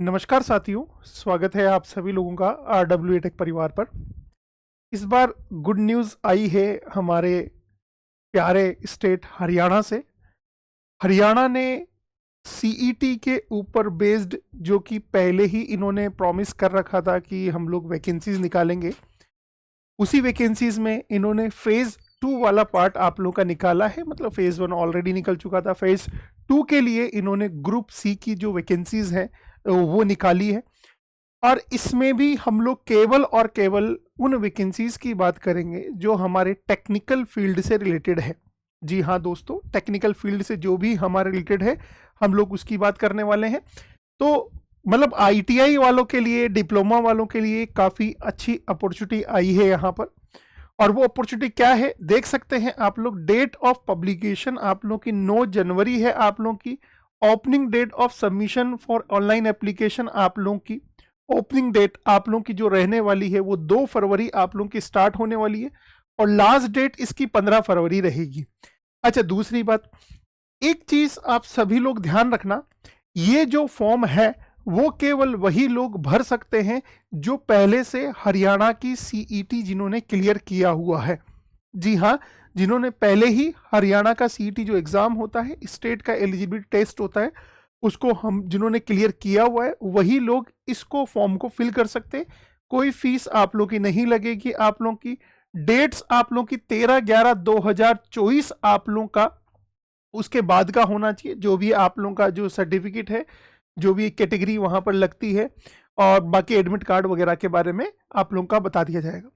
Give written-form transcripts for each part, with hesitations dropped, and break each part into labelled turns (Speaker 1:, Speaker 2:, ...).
Speaker 1: नमस्कार साथियों, स्वागत है आप सभी लोगों का RW टेक परिवार पर। इस बार गुड न्यूज़ आई है हमारे प्यारे स्टेट हरियाणा से। हरियाणा ने सीईटी के ऊपर बेस्ड, जो कि पहले ही इन्होंने प्रॉमिस कर रखा था कि हम लोग वैकेंसीज निकालेंगे, उसी वैकेंसीज में इन्होंने फेज़ 2 वाला पार्ट आप लोगों का निकाला है। मतलब फेज़ 1 ऑलरेडी निकल चुका था, फेज़ 2 के लिए इन्होंने ग्रुप सी की जो वैकेंसीज हैं वो निकाली है। और इसमें भी हम लोग केवल और केवल उन वैकेंसीज की बात करेंगे जो हमारे टेक्निकल फील्ड से रिलेटेड है। जी हाँ दोस्तों, टेक्निकल फील्ड से जो भी हमारे रिलेटेड है हम लोग उसकी बात करने वाले हैं। तो मतलब आईटीआई वालों के लिए, डिप्लोमा वालों के लिए काफ़ी अच्छी अपॉर्चुनिटी आई है यहाँ पर। और वो अपॉर्चुनिटी क्या है देख सकते हैं आप लोग। डेट ऑफ पब्लिकेशन आप लोग की 9 जनवरी है आप लोग की। Opening date of submission for online application आप लोगों की, ओपनिंग डेट आप लोगों की जो रहने वाली है वो 2 फरवरी आप लोगों की स्टार्ट होने वाली है, और लास्ट डेट इसकी 15 फरवरी रहेगी। अच्छा, दूसरी बात, एक चीज आप सभी लोग ध्यान रखना, ये जो फॉर्म है वो केवल वही लोग भर सकते हैं जो पहले से हरियाणा की सीईटी जिन्होंने क्लियर किया हुआ है। जी हाँ, जिन्होंने पहले ही हरियाणा का सीईटी जो एग्जाम होता है, स्टेट का एलिजिबिलिटी टेस्ट होता है, उसको हम जिन्होंने क्लियर किया हुआ है वही लोग इसको फॉर्म को फिल कर सकते हैं। कोई फीस आप लोग की नहीं लगेगी। आप लोग की डेट्स आप लोग की 13/11/2024 आप लोग का उसके बाद का होना चाहिए। जो भी आप लोगों का जो सर्टिफिकेट है, जो भी कैटेगरी वहां पर लगती है, और बाकी एडमिट कार्ड वगैरह के बारे में आप लोगों का बता दिया जाएगा।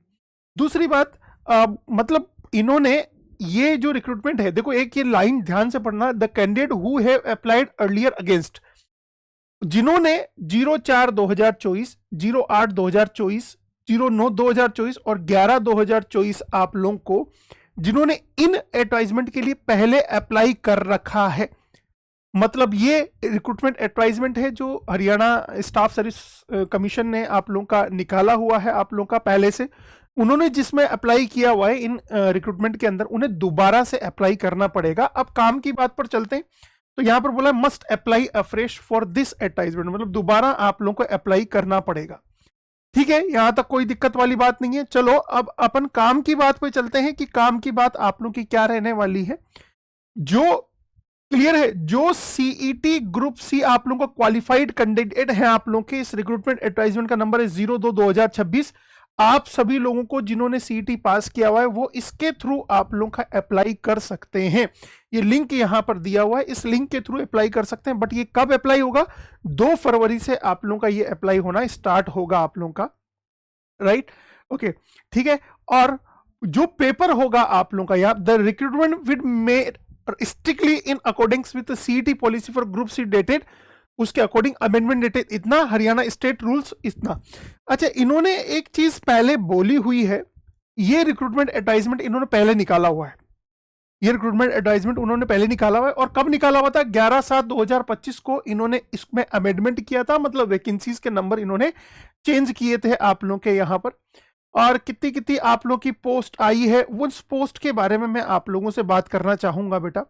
Speaker 1: दूसरी बात, मतलब इन्होंने ये जो रिक्रूटमेंट है, देखो एक ये लाइन ध्यान से पढ़ना, the candidate who have applied earlier against, जिन्होंने 04/2024, 08/2024, 09/2024 और 11/2024 आप लोगों को जिन्होंने इन एडवर्टाइजमेंट के लिए पहले अप्लाई कर रखा है, मतलब ये रिक्रूटमेंट एडवर्टाइजमेंट है जो हरियाणा स्टाफ सर्विस कमीशन ने आप लोगों का निकाला हुआ है आप लोगों का पहले से। उन्होंने जिसमें अप्लाई किया हुआ है इन रिक्रूटमेंट के अंदर, उन्हें दोबारा से अप्लाई करना पड़ेगा। अब काम की बात पर चलते हैं, तो यहां पर बोला must apply afresh for this advertisement, मतलब दोबारा आप लोगों को अप्लाई करना पड़ेगा। ठीक है, यहां तक कोई दिक्कत वाली बात नहीं है। चलो अब अपन काम की बात पे चलते हैं कि काम की बात आप लोग की क्या रहने वाली है। जो क्लियर है, जो सीईटी ग्रुप सी आप लोगों का क्वालिफाइड कैंडिडेट है आप लोगों के, इस रिक्रूटमेंट एडवर्टाइजमेंट का नंबर है 02/2026। आप सभी लोगों को जिन्होंने सीईटी पास किया हुआ है वो इसके थ्रू आप लोगों का अप्लाई कर सकते हैं। ये लिंक यहां पर दिया हुआ है, इस लिंक के थ्रू अप्लाई कर सकते हैं। बट ये कब अप्लाई होगा? 2 फरवरी से आप लोगों का ये अप्लाई होना स्टार्ट होगा आप लोगों का, राइट? ओके, ठीक है। और जो पेपर होगा आप लोगों का, यहाँ the recruitment with made strictly in accordings with CET policy for group C dated, उसके अकॉर्डिंग अमेंडमेंट डेटेड इतना, हरियाणा स्टेट रूल्स इतना। अच्छा, इन्होंने एक चीज पहले बोली हुई है, ये रिक्रूटमेंट एडवर्टाइजमेंट इन्होंने पहले निकाला हुआ है। ये रिक्रूटमेंट एडवर्टाइजमेंट उन्होंने पहले निकाला हुआ है, और कब निकाला हुआ था? 11/7/2025 को इन्होंने इसमें अमेंडमेंट किया था, मतलब वैकेंसीज के नंबर इन्होंने चेंज किए थे आप लोगों के यहाँ पर। और कितनी कितनी आप लोग की पोस्ट आई है, उस पोस्ट के बारे में मैं आप लोगों से बात करना चाहूंगा बेटा।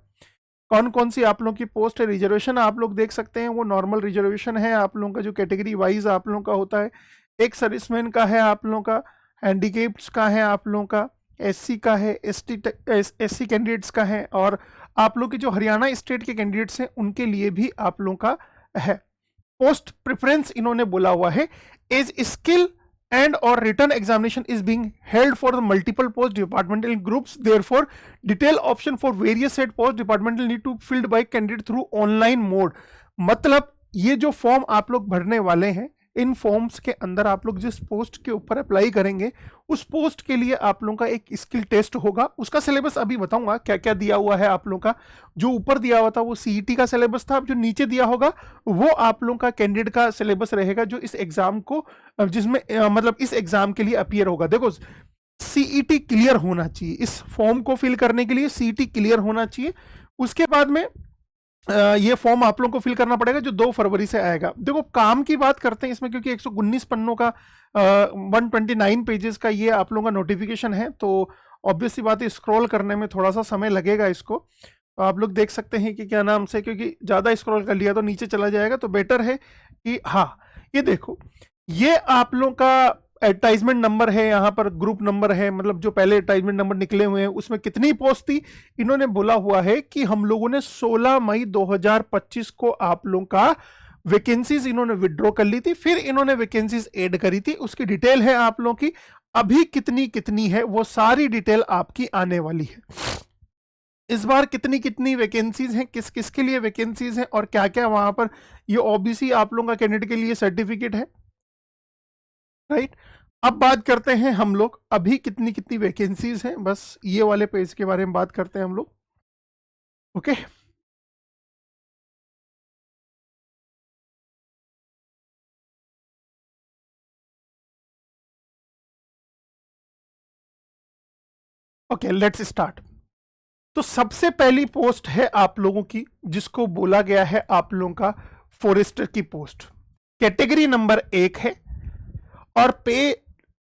Speaker 1: कौन कौन सी आप लोग की पोस्ट है? रिजर्वेशन आप लोग देख सकते हैं, वो नॉर्मल रिजर्वेशन है आप लोगों का, जो कैटेगरी वाइज आप लोगों का होता है। एक सर्विसमैन का है आप लोगों का, हैंडीकेप्स का है आप लोगों का, एससी का है, एससी कैंडिडेट्स का है, और आप लोग के जो हरियाणा स्टेट के कैंडिडेट्स हैं उनके लिए भी आप लोगों का है। पोस्ट प्रेफरेंस इन्होंने बोला हुआ है, as skill and or written examination is being held for the multiple post departmental groups, therefore detail option for various set post departmental need to filled by candidate through online mode। मतलब ये जो form आप लोग भरने वाले हैं, इन forms के अंदर आप लोग जिस पोस्ट के ऊपर अप्लाई करेंगे उस पोस्ट के लिए आप लोगों का एक स्किल टेस्ट होगा। उसका सिलेबस अभी बताऊंगा क्या क्या दिया हुआ है आप लोगों का। जो ऊपर दिया हुआ था वो सीईटी का सिलेबस था, अब जो नीचे दिया होगा वो आप लोगों का कैंडिडेट का सिलेबस रहेगा, जो इस एग्जाम को, जिसमें मतलब इस एग्जाम के लिए अपीयर होगा। देखो, सीईटी क्लियर होना चाहिए, इस फॉर्म को फिल करने के लिए सीईटी क्लियर होना चाहिए। उसके बाद में ये फॉर्म आप लोगों को फिल करना पड़ेगा, जो 2 फरवरी से आएगा। देखो काम की बात करते हैं इसमें, क्योंकि 119 पन्नों का 129 पेजेस का ये आप लोगों का नोटिफिकेशन है, तो ऑब्वियस सी बात है स्क्रॉल करने में थोड़ा सा समय लगेगा इसको। तो आप लोग देख सकते हैं कि क्या नाम से, क्योंकि ज़्यादा स्क्रॉल कर लिया तो नीचे चला जाएगा, तो बेटर है कि हाँ ये देखो, ये आप लोगों का एडवर्टाइजमेंट नंबर है, यहाँ पर ग्रुप नंबर है, मतलब जो पहले एडवर्टाइजमेंट नंबर निकले हुए हैं उसमें कितनी पोस्ट थी। इन्होंने बोला हुआ है कि हम लोगों ने 16 मई 2025 को आप लोगों का वैकेंसीज इन्होंने विड्रॉ कर ली थी, फिर इन्होंने वैकेंसीज ऐड करी थी, उसकी डिटेल है आप लोगों की। अभी कितनी कितनी है वो सारी डिटेल आपकी आने वाली है। इस बार कितनी कितनी वैकेंसीज हैं, किस किस के लिए वैकेंसीज हैं और क्या क्या वहां पर, ये ओबीसी आप लोगों का कैंडिडेट के लिए सर्टिफिकेट है, राइट। अब बात करते हैं हम लोग अभी कितनी कितनी वैकेंसीज हैं, बस ये वाले पेज के बारे में बात करते हैं हम लोग। Okay, okay, let's start. तो सबसे पहली पोस्ट है आप लोगों की जिसको बोला गया है आप लोगों का फॉरेस्टर की पोस्ट। कैटेगरी नंबर 1 है और पे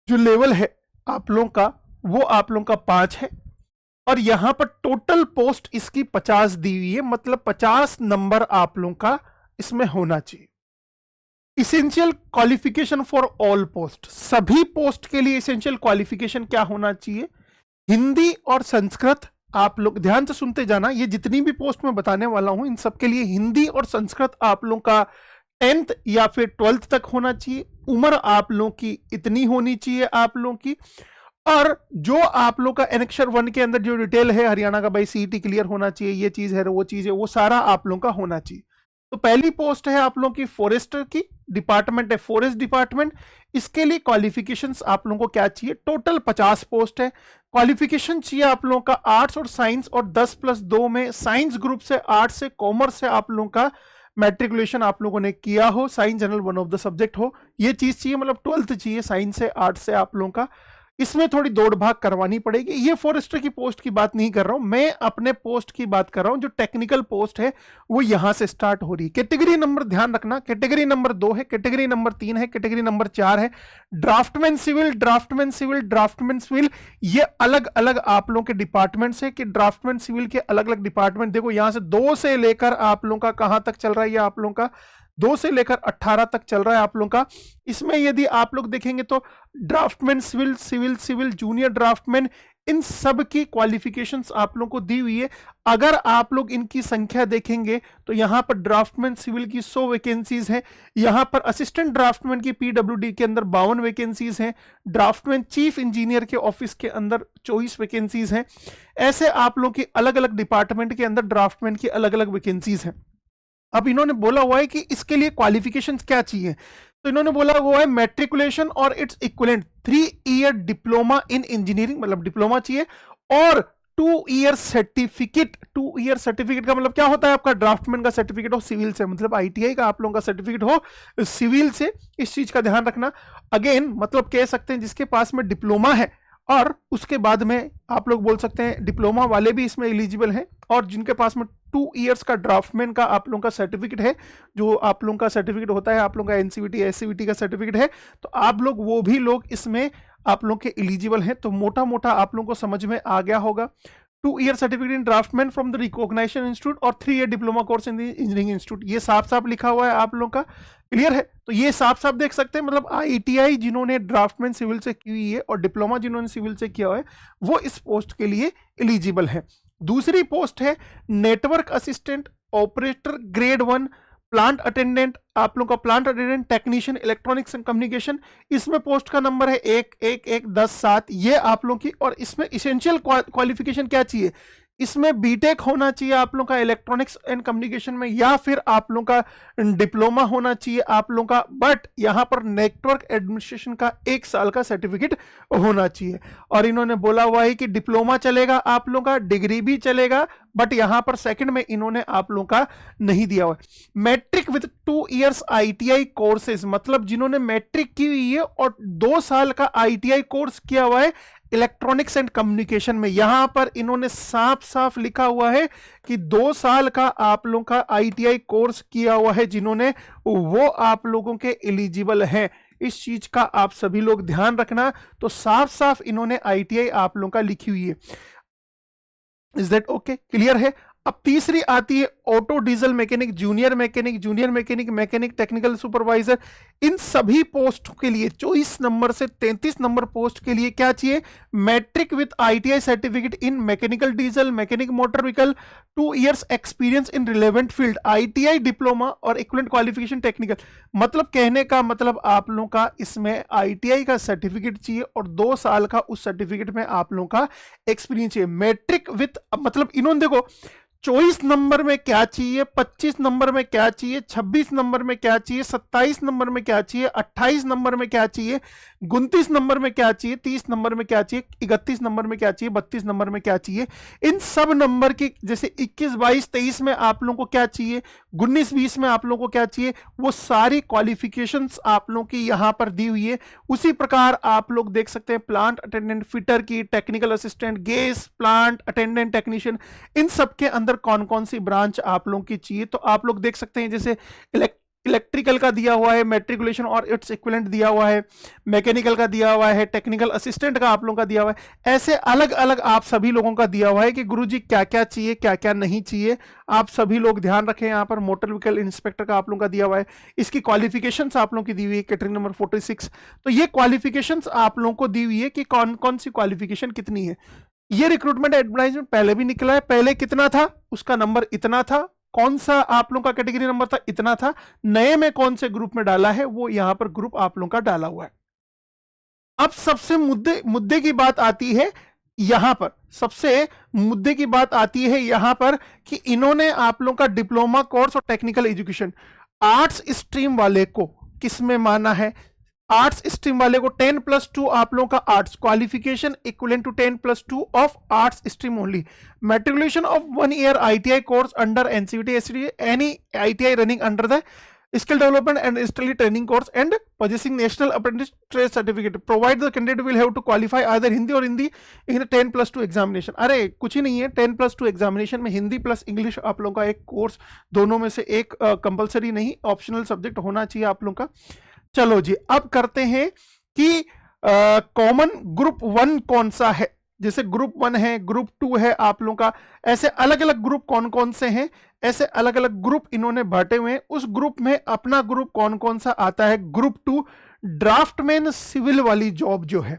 Speaker 1: जो लेवल है आप लोगों का वो आप लोगों का 5 है, और यहां पर टोटल पोस्ट इसकी 50 दी हुई है, मतलब 50 नंबर आप लोगों का इसमें होना चाहिए। Essential qualification for all post, सभी पोस्ट के लिए इसेंशियल क्वालिफिकेशन क्या होना चाहिए, हिंदी और संस्कृत। आप लोग ध्यान से सुनते जाना, ये जितनी भी पोस्ट मैं बताने वाला हूं इन सब के लिए हिंदी और संस्कृत आप लोगों का 10th या फिर 12th तक होना चाहिए। उम्र आप लोगों की इतनी होनी चाहिए आप लोगों की, और जो आप लोग का एनेक्सर 1 के अंदर जो डिटेल है हरियाणा का भाई सीईटी क्लियर होना चाहिए, ये चीज है वो चीज है, वो सारा आप लोगों का होना चाहिए। तो पहली पोस्ट है आप लोगों की फॉरेस्टर की, डिपार्टमेंट है फॉरेस्ट डिपार्टमेंट। इसके लिए क्वालिफिकेशंस आप लोगों को क्या चाहिए, टोटल 50 पोस्ट है। क्वालिफिकेशन चाहिए आप लोगों का आर्ट्स और साइंस, और 10+2 में साइंस ग्रुप से, आर्ट्स से, कॉमर्स से आप लोगों का मैट्रिकुलेशन आप लोगों ने किया हो, science general one of the subject हो, ये चीज चाहिए, मतलब 12th चाहिए साइंस से, आर्ट्स से आप लोगों का। इसमें थोड़ी दौड़ भाग करवानी पड़ेगी। ये फॉरेस्टर की पोस्ट की बात नहीं कर रहा हूं मैं, अपने पोस्ट की बात कर रहा हूं, जो टेक्निकल पोस्ट है वो यहां से स्टार्ट हो रही है। कैटेगरी नंबर ध्यान रखना, कैटेगरी नंबर 2 है, कैटेगरी नंबर 3 है, कैटेगरी नंबर 4 है। Draftsman civil, draftsman civil, draftsman civil, ये अलग अलग आप लोगों के डिपार्टमेंट्स है कि ड्राफ्टमैन सिविल के अलग अलग डिपार्टमेंट। देखो यहां से 2 से लेकर आप लोगों का कहां तक चल रहा है, ये आप लोगों का 2 से लेकर 18 तक चल रहा है आप लोगों का। इसमें यदि आप लोग देखेंगे तो draftsman civil, civil civil, junior draftsman, इन सब की क्वालिफिकेशंस आप लोगों को दी हुई है। अगर आप लोग इनकी संख्या देखेंगे तो यहां पर ड्राफ्टमैन सिविल की 100 वैकेंसीज हैं, यहां पर असिस्टेंट ड्राफ्टमैन की पीडब्ल्यूडी के अंदर 52 वैकेंसीज हैं, ड्राफ्टमैन चीफ इंजीनियर के ऑफिस के अंदर 24 वैकेंसीज हैं। ऐसे आप लोग की अलग अलग डिपार्टमेंट के अंदर ड्राफ्टमैन की अलग अलग वैकेंसीज हैं। अब इन्होंने बोला हुआ है कि इसके लिए क्वालिफिकेशंस क्या चाहिए, तो इन्होंने बोला हुआ है मैट्रिकुलेशन और its equivalent 3 year diploma in engineering, मतलब डिप्लोमा चाहिए, और 2 ईयर सर्टिफिकेट। 2 ईयर सर्टिफिकेट का मतलब क्या होता है, आपका ड्राफ्टमैन का सर्टिफिकेट हो सिविल से, मतलब आईटीआई का आप लोगों का सर्टिफिकेट हो सिविल से, इस चीज का ध्यान रखना। अगेन मतलब कह सकते हैं जिसके पास में डिप्लोमा है और उसके बाद में आप लोग बोल सकते हैं डिप्लोमा वाले भी इसमें एलिजिबल हैं, और जिनके पास में 2 इयर्स का ड्राफ्टमैन का आप लोगों का सर्टिफिकेट है, जो आप लोगों का सर्टिफिकेट होता है आप लोगों का एनसीवीटी एससीवीटी का सर्टिफिकेट है, तो आप लोग वो भी लोग इसमें आप लोग के एलिजिबल हैं। तो मोटा मोटा आप लोगों को समझ में आ गया होगा। 2 year certificate in draftsman from the recognisation institute और 3 year diploma course in the engineering institute, ये साफ साफ लिखा हुआ है आप लोगों का, क्लियर है। तो ये साफ साफ देख सकते हैं, मतलब आईटीआई जिन्होंने ड्राफ्टमैन सिविल से की हुई है और डिप्लोमा जिन्होंने सिविल से किया हुआ है वो इस पोस्ट के लिए एलिजिबल है। दूसरी पोस्ट है network assistant operator grade 1, plant attendant, आप लोगों का plant attendant technician electronics and communication. इसमें पोस्ट का नंबर है 11110-7, ये आप लोगों की। और इसमें इसेंशियल क्वालिफिकेशन क्या चाहिए, इसमें बीटेक होना चाहिए आप लोगों का इलेक्ट्रॉनिक्स एंड कम्युनिकेशन में, या फिर आप लोगों का डिप्लोमा होना चाहिए आप लोगों का, बट यहां पर नेटवर्क एडमिनिस्ट्रेशन का 1 साल का सर्टिफिकेट होना चाहिए। और इन्होंने बोला हुआ है कि डिप्लोमा चलेगा आप लोगों का, डिग्री भी चलेगा, बट यहां पर सेकंड में इन्होंने आप लोगों का नहीं दिया हुआ है। Matric with 2 years ITI courses, मतलब जिन्होंने मैट्रिक की हुई है और 2 साल का आईटीआई कोर्स किया हुआ है इलेक्ट्रॉनिक्स एंड कम्युनिकेशन में। यहां पर इन्होंने साफ साफ लिखा हुआ है कि 2 साल का आप लोगों का आईटीआई कोर्स किया हुआ है जिन्होंने, वो आप लोगों के एलिजिबल हैं। इस चीज का आप सभी लोग ध्यान रखना। तो साफ साफ इन्होंने आईटीआई आप लोगों का लिखी हुई है। इज दैट ओके, क्लियर है। अब तीसरी आती है auto diesel mechanic, junior mechanic, mechanic technical supervisor, इन सभी पोस्ट के लिए 24 नंबर से 33 नंबर पोस्ट के लिए क्या चाहिए? Matric with ITI certificate in mechanical diesel, mechanic motor vehicle, 2 years experience in relevant field, ITI diploma और इक्विवेलेंट क्वालिफिकेशन टेक्निकल। मतलब कहने का मतलब आप लोगों का इसमें आईटीआई का सर्टिफिकेट चाहिए और 2 साल का उस सर्टिफिकेट में आप लोगों का एक्सपीरियंस चाहिए। मैट्रिक विथ, मतलब इन्होंने देखो 24 नंबर में क्या चाहिए, 25 नंबर में क्या चाहिए, 26 नंबर में क्या चाहिए, 27 नंबर में क्या चाहिए, 28 नंबर में क्या चाहिए, 29 नंबर में क्या चाहिए, 30 नंबर में क्या चाहिए, 31 नंबर में क्या चाहिए, 32 नंबर में क्या चाहिए। इन सब नंबर की जैसे 21, 22, 23 में आप लोगों को क्या चाहिए, 19, 20 में आप लोगों को क्या चाहिए, वो सारी क्वालिफिकेशंस आप लोगों की यहां पर दी हुई है। उसी प्रकार आप लोग देख सकते हैं प्लांट अटेंडेंट, फिटर की, technical assistant, gas plant attendant, technician, इन सब के अंदर कौन कौन सी ब्रांच आप लोगों की चाहिए। तो आप लोग देख सकते हैं जैसे इलेक्ट्रिकल का दिया हुआ है, मैट्रिकुलेशन और इट्स इक्विवेलेंट दिया हुआ है, मैकेनिकल का दिया हुआ है, टेक्निकल असिस्टेंट का आप लोगों का दिया हुआ है। ऐसे अलग अलग आप सभी लोगों का दिया हुआ है कि गुरुजी क्या क्या चाहिए, क्या क्या नहीं चाहिए। आप सभी लोग ध्यान रखें, यहाँ पर मोटर व्हीकल इंस्पेक्टर का आप लोगों का दिया हुआ है, इसकी क्वालिफिकेशंस आप लोगों की दी हुई है, कैटेगरी नंबर 46। तो ये क्वालिफिकेशंस आप लोगों को दी हुई है कि कौन कौन सी क्वालिफिकेशन कितनी है। ये रिक्रूटमेंट एडवर्टाइजमेंट पहले भी निकला है, पहले कितना था, उसका नंबर इतना था, कौन सा आप लोगों का कैटेगरी नंबर था, इतना था। नए में कौन से ग्रुप में डाला है, वो यहां पर ग्रुप आप लोगों का डाला हुआ है। अब सबसे मुद्दे की बात आती है यहां पर, सबसे मुद्दे की बात आती है यहां पर कि इन्होंने आप लोगों का डिप्लोमा कोर्स और टेक्निकल एजुकेशन आर्ट्स स्ट्रीम वाले को किस में माना है। आर्ट्स स्ट्रीम वाले को 10+2 आप लोगों का arts qualification equivalent to 10+2 of arts stream only, matriculation of 1 year ITI course under NCVT ST, any ITI running under the skill development and industrial training course and possessing national apprentice trade certificate, provide the candidate will have to qualify either Hindi और Hindi in the 10+2 examination. अरे कुछ ही नहीं है, 10+2 examination में Hindi plus English आप लोगों का एक कोर्स, दोनों में से एक कंपलसरी नहीं, ऑप्शनल सब्जेक्ट होना चाहिए आप लोगों का। चलो जी, अब करते हैं कि कॉमन ग्रुप 1 कौन सा है। जैसे ग्रुप 1 है, ग्रुप 2 है आप लोगों का, ऐसे अलग अलग ग्रुप कौन कौन से हैं, ऐसे अलग अलग ग्रुप इन्होंने बांटे हुए हैं। उस ग्रुप में अपना ग्रुप कौन कौन सा आता है, ग्रुप 2 ड्राफ्टमैन सिविल वाली जॉब जो है,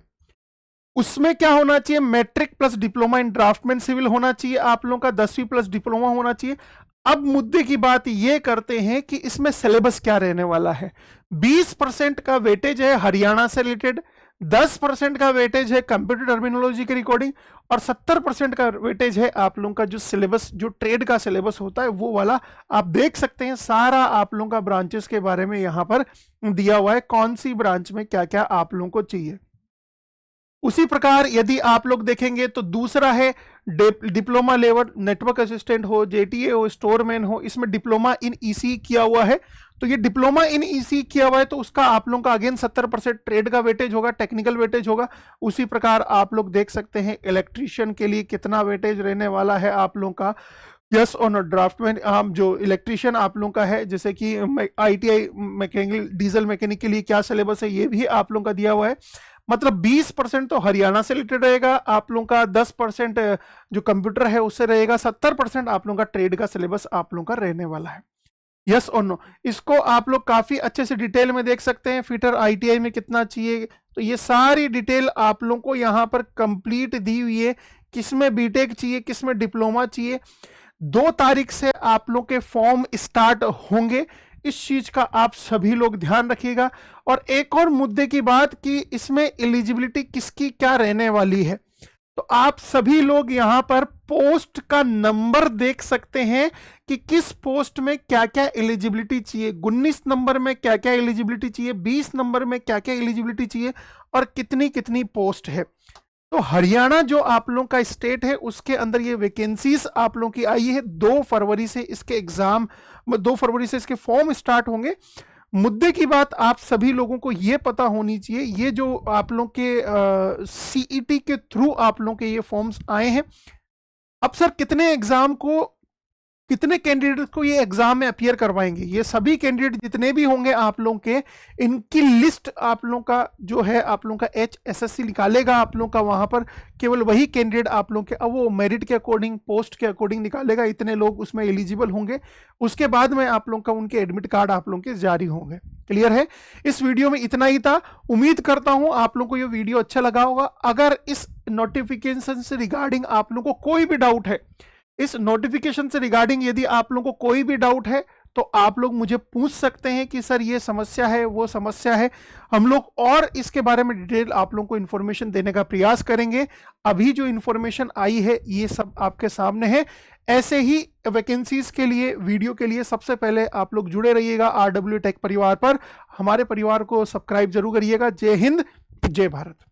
Speaker 1: उसमें क्या होना चाहिए, matric plus diploma in draftsman civil होना चाहिए आप लोगों का, 10वीं प्लस डिप्लोमा होना चाहिए। अब मुद्दे की बात ये करते हैं कि इसमें सिलेबस क्या रहने वाला है। 20% का वेटेज है हरियाणा से रिलेटेड, 10% का वेटेज है कंप्यूटर टर्मिनोलॉजी की रिकॉर्डिंग, और 70% का वेटेज है आप लोगों का जो सिलेबस, जो ट्रेड का सिलेबस होता है वो वाला। आप देख सकते हैं सारा आप लोगों का ब्रांचेस के बारे में यहां पर दिया हुआ है, कौन सी ब्रांच में क्या क्या आप लोगों को चाहिए। उसी प्रकार यदि आप लोग देखेंगे तो दूसरा है डिप्लोमा लेवल, नेटवर्क असिस्टेंट हो, जेटीए हो, स्टोरमैन हो, इसमें डिप्लोमा इन ईसी किया हुआ है। तो ये डिप्लोमा इन ईसी किया हुआ है तो उसका आप लोगों का अगेन 70% ट्रेड का वेटेज होगा, टेक्निकल वेटेज होगा। उसी प्रकार आप लोग देख सकते हैं इलेक्ट्रीशियन के लिए कितना वेटेज रहने वाला है आप लोगों का। यस और नो, ड्राफ्टमैन हम जो इलेक्ट्रीशियन आप लोगों का है, जैसे कि आईटीआई मैकेनिकल डीजल मैकेनिक के लिए क्या सिलेबस है ये भी आप लोगों का दिया हुआ है। मतलब 20% तो हरियाणा से रिलेटेड रहेगा आप लोगों का, 10% जो कंप्यूटर है उससे रहेगा, 70% आप लोगों का ट्रेड का सिलेबस आप लोगों का रहने वाला है। यस और नो, इसको आप लोग काफी अच्छे से डिटेल में देख सकते हैं। फिटर आईटीआई में कितना चाहिए, तो ये सारी डिटेल आप लोगों को यहाँ पर कंप्लीट दी हुई है, किसमें बीटेक चाहिए, किसमें डिप्लोमा चाहिए। 2 तारीख से आप लोग के फॉर्म स्टार्ट होंगे, इस चीज का आप सभी लोग ध्यान रखिएगा। और एक और मुद्दे की बात कि इसमें एलिजिबिलिटी किसकी क्या रहने वाली है, तो आप सभी लोग यहां पर पोस्ट का नंबर देख सकते हैं कि किस पोस्ट में क्या क्या एलिजिबिलिटी चाहिए। 19 नंबर में क्या क्या एलिजिबिलिटी चाहिए, 20 नंबर में क्या क्या एलिजिबिलिटी चाहिए, और कितनी कितनी पोस्ट है। तो हरियाणा जो आप लोगों का स्टेट है उसके अंदर ये वैकेंसीज आप लोगों की आई है। 2 फरवरी से इसके एग्जाम, 2 फरवरी से इसके फॉर्म स्टार्ट होंगे। मुद्दे की बात आप सभी लोगों को ये पता होनी चाहिए, ये जो आप लोगों के सीईटी के थ्रू आप लोगों के ये फॉर्म्स आए हैं, अब सर कितने एग्जाम को कितने कैंडिडेट को ये एग्जाम में अपीयर करवाएंगे, ये सभी कैंडिडेट जितने भी होंगे आप लोगों के, इनकी लिस्ट आप लोगों का जो है आप लोगों का HSSC निकालेगा आप लोगों का, वहां पर केवल वही कैंडिडेट आप लोगों के, अब वो मेरिट के अकॉर्डिंग पोस्ट के अकॉर्डिंग निकालेगा, इतने लोग उसमें एलिजिबल होंगे, उसके बाद में आप लोगों का उनके एडमिट कार्ड आप लोगों के जारी होंगे। क्लियर है? इस वीडियो में इतना ही था। उम्मीद करता हूं आप लोगों को ये वीडियो अच्छा लगा होगा। अगर इस नोटिफिकेशन से रिगार्डिंग आप लोगों को कोई भी डाउट है, इस नोटिफिकेशन से रिगार्डिंग यदि आप लोगों को कोई भी डाउट है तो आप लोग मुझे पूछ सकते हैं कि सर ये समस्या है, वो समस्या है, हम लोग और इसके बारे में डिटेल आप लोगों को इन्फॉर्मेशन देने का प्रयास करेंगे। अभी जो इन्फॉर्मेशन आई है ये सब आपके सामने है। ऐसे ही वैकेंसीज के लिए, वीडियो के लिए सबसे पहले आप लोग जुड़े रहिएगा RW टेक परिवार पर। हमारे परिवार को सब्सक्राइब जरूर करिएगा। जय हिंद, जय भारत।